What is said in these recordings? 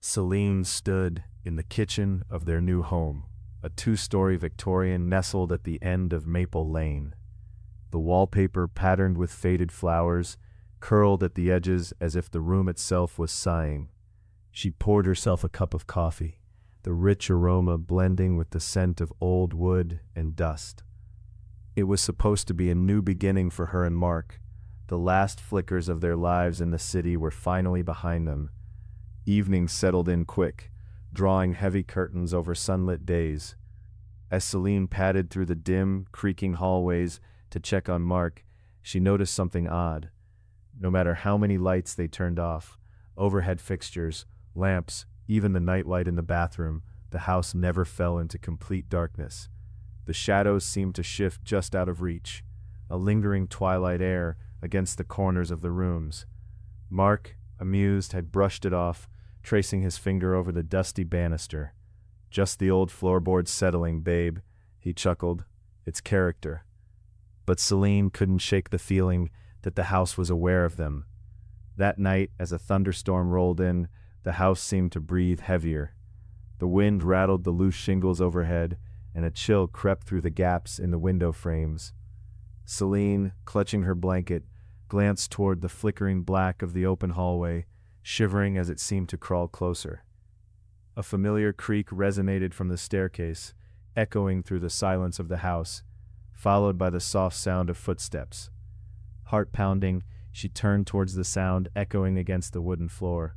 Celine stood in the kitchen of their new home, a two-story Victorian nestled at the end of Maple Lane. The wallpaper, patterned with faded flowers, curled at the edges as if the room itself was sighing. She poured herself a cup of coffee, the rich aroma blending with the scent of old wood and dust. It was supposed to be a new beginning for her and Mark. The last flickers of their lives in the city were finally behind them. Evenings settled in quick, drawing heavy curtains over sunlit days. As Celine padded through the dim, creaking hallways to check on Mark, she noticed something odd. No matter how many lights they turned off, overhead fixtures, lamps, even the nightlight in the bathroom, the house never fell into complete darkness. The shadows seemed to shift just out of reach, a lingering twilight air against the corners of the rooms. Mark, amused, had brushed it off, tracing his finger over the dusty banister. "Just the old floorboards settling, babe," he chuckled. "It's character." But Celine couldn't shake the feeling that the house was aware of them. That night, as a thunderstorm rolled in, the house seemed to breathe heavier. The wind rattled the loose shingles overhead, and a chill crept through the gaps in the window frames. Celine, clutching her blanket, glanced toward the flickering black of the open hallway, shivering as it seemed to crawl closer. A familiar creak resonated from the staircase, echoing through the silence of the house, followed by the soft sound of footsteps. Heart pounding, she turned towards the sound echoing against the wooden floor.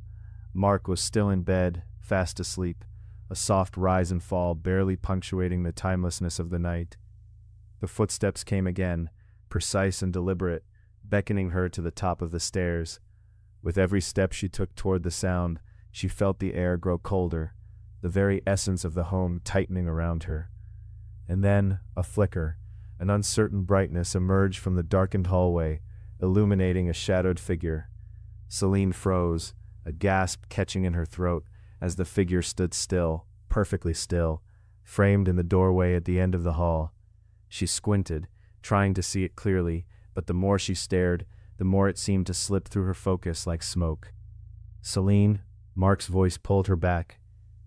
Mark was still in bed, fast asleep, a soft rise and fall barely punctuating the timelessness of the night. The footsteps came again, precise and deliberate, beckoning her to the top of the stairs. With every step she took toward the sound, she felt the air grow colder, the very essence of the home tightening around her. And then, a flicker, an uncertain brightness emerged from the darkened hallway, illuminating a shadowed figure. Celine froze, a gasp catching in her throat as the figure stood still, perfectly still, framed in the doorway at the end of the hall. She squinted, trying to see it clearly, but the more she stared, the more it seemed to slip through her focus like smoke. "Celine," Mark's voice pulled her back.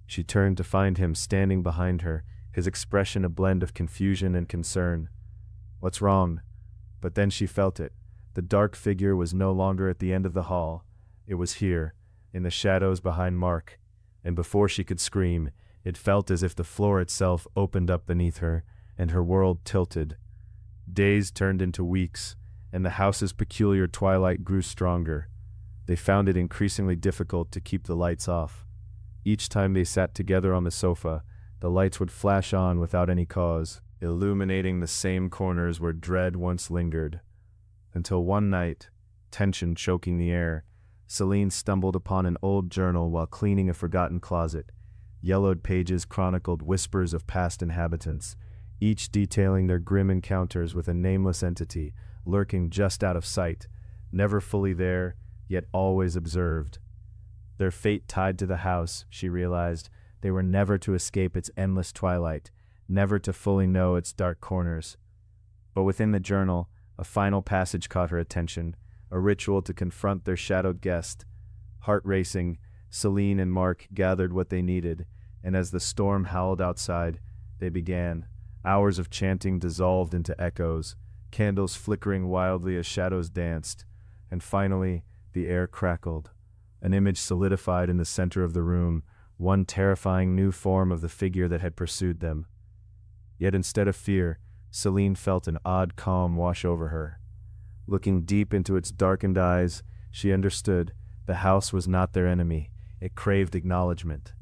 She turned to find him standing behind her, his expression a blend of confusion and concern. "What's wrong?" But then she felt it. The dark figure was no longer at the end of the hall. It was here, in the shadows behind Mark, and before she could scream, it felt as if the floor itself opened up beneath her, and her world tilted. Days turned into weeks, and the house's peculiar twilight grew stronger. They found it increasingly difficult to keep the lights off. Each time they sat together on the sofa, the lights would flash on without any cause, illuminating the same corners where dread once lingered. Until one night, tension choking the air, Celine stumbled upon an old journal while cleaning a forgotten closet. Yellowed pages chronicled whispers of past inhabitants, each detailing their grim encounters with a nameless entity, lurking just out of sight, never fully there, yet always observed. Their fate tied to the house, she realized. They were never to escape its endless twilight, never to fully know its dark corners. But within the journal, a final passage caught her attention, a ritual to confront their shadowed guest. Heart racing, Celine and Mark gathered what they needed, and as the storm howled outside, they began. Hours of chanting dissolved into echoes, candles flickering wildly as shadows danced, and finally, the air crackled. An image solidified in the center of the room, one terrifying new form of the figure that had pursued them. Yet instead of fear, Celine felt an odd calm wash over her. Looking deep into its darkened eyes, she understood the house was not their enemy. It craved acknowledgement.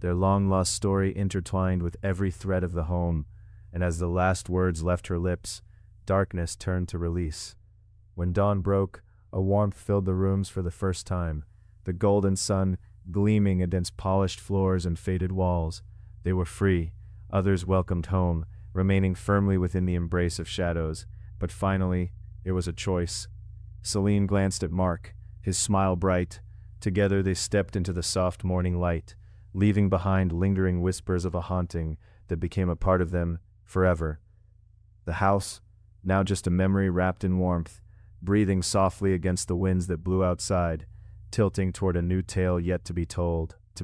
Their long-lost story intertwined with every thread of the home, and as the last words left her lips, darkness turned to release. When dawn broke, a warmth filled the rooms for the first time, the golden sun gleaming against polished floors and faded walls. They were free. Others welcomed home, remaining firmly within the embrace of shadows. But finally, it was a choice. Celine glanced at Mark, his smile bright. Together they stepped into the soft morning light, leaving behind lingering whispers of a haunting that became a part of them forever. The house, now just a memory wrapped in warmth, breathing softly against the winds that blew outside, tilting toward a new tale yet to be told.